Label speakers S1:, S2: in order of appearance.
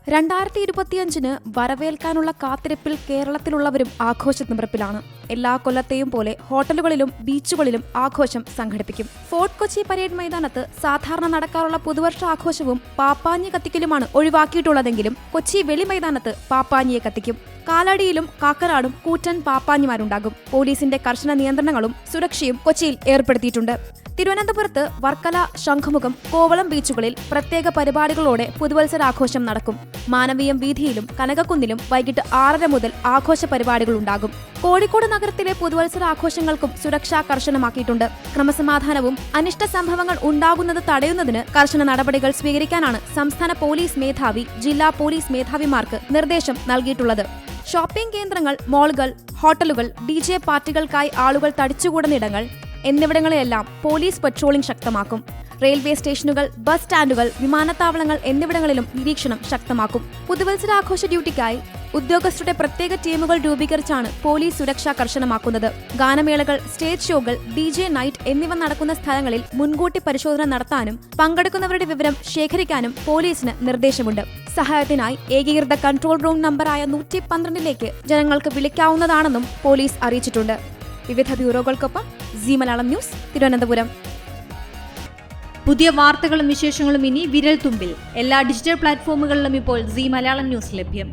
S1: 2025 വരവേൽക്കാനുള്ള കാത്തിരിപ്പിൽ കേരളത്തിലുള്ളവരും ആഘോഷനിമിർപ്പിലാണ്. എല്ലാ കൊല്ലത്തെയും പോലെ ഹോട്ടലുകളിലും ബീച്ചുകളിലും ആഘോഷം സംഘടിപ്പിക്കും. ഫോർട്ട് കൊച്ചി പരേഡ് മൈതാനത്ത് സാധാരണ നടക്കാറുള്ള പുതുവർഷ ആഘോഷവും പാപ്പാഞ്ഞി കത്തിക്കലുമാണ് ഒഴിവാക്കിയിട്ടുള്ളതെങ്കിലും കൊച്ചി വെളി മൈതാനത്ത് പാപ്പാഞ്ഞിയെ കത്തിക്കും. കാലടിയിലും കാക്കനാടും കൂറ്റൻ പാപ്പാഞ്ഞിമാരുണ്ടാകും. പോലീസിന്റെ കർശന നിയന്ത്രണങ്ങളും സുരക്ഷയും കൊച്ചിയിൽ ഏർപ്പെടുത്തിയിട്ടുണ്ട്. തിരുവനന്തപുരത്ത് വർക്കല, ശംഖുമുഖം, കോവളം ബീച്ചുകളിൽ പ്രത്യേക പരിപാടികളോടെ പുതുവത്സരാഘോഷം നടക്കും. മാനവീയം വീഥിയിലും കനകക്കുന്നിലും വൈകിട്ട് 6:30 മുതൽ ആഘോഷ പരിപാടികളുണ്ടാകും. കോഴിക്കോട് നഗരത്തിലെ പുതുവത്സരാഘോഷങ്ങൾക്കും സുരക്ഷ കർശനമാക്കിയിട്ടുണ്ട്. ക്രമസമാധാനവും അനിഷ്ട സംഭവങ്ങൾ ഉണ്ടാകുന്നത് തടയുന്നതിന് കർശന നടപടികൾ സ്വീകരിക്കാനാണ് സംസ്ഥാന പോലീസ് മേധാവി ജില്ലാ പോലീസ് മേധാവിമാർക്ക് നിർദ്ദേശം നൽകിയിട്ടുള്ളത്. ഷോപ്പിംഗ് കേന്ദ്രങ്ങൾ, മാളുകൾ, ഹോട്ടലുകൾ, DJ പാർട്ടികൾക്കായി ആളുകൾ തടിച്ചുകൂടുന്നിടങ്ങൾ എന്നിവിടങ്ങളിലെല്ലാം പോലീസ് പട്രോളിംഗ് ശക്തമാക്കും. റെയിൽവേ സ്റ്റേഷനുകൾ, ബസ് സ്റ്റാൻഡുകൾ, വിമാനത്താവളങ്ങൾ എന്നിവിടങ്ങളിലും നിരീക്ഷണം ശക്തമാക്കും. പുതുവത്സരാഘോഷ ഡ്യൂട്ടിക്കായി ഉദ്യോഗസ്ഥരുടെ പ്രത്യേക ടീമുകൾ രൂപീകരിച്ചാണ് പോലീസ് സുരക്ഷ കർശനമാക്കുന്നത്. ഗാനമേളകൾ, സ്റ്റേജ് ഷോകൾ, DJ നൈറ്റ് എന്നിവ നടക്കുന്ന സ്ഥലങ്ങളിൽ മുൻകൂട്ടി പരിശോധന നടത്താനും പങ്കെടുക്കുന്നവരുടെ വിവരം ശേഖരിക്കാനും പോലീസിന് നിർദ്ദേശമുണ്ട്. സഹായത്തിനായി ഏകീകൃത കൺട്രോൾ റൂം നമ്പറായ 112ലേക്ക് ജനങ്ങൾക്ക് വിളിക്കാവുന്നതാണെന്നും പോലീസ് അറിയിച്ചിട്ടുണ്ട്. വിവിധ ബ്യൂറോകൾക്കൊപ്പം സീ മലയാളം ന്യൂസ്, തിരുവനന്തപുരം.
S2: പുതിയ വാർത്തകളും വിശേഷങ്ങളും ഇനി വിരൽ തുമ്പിൽ. എല്ലാ ഡിജിറ്റൽ പ്ലാറ്റ്ഫോമുകളിലും ഇപ്പോൾ സീ മലയാളം ന്യൂസ് ലഭ്യം.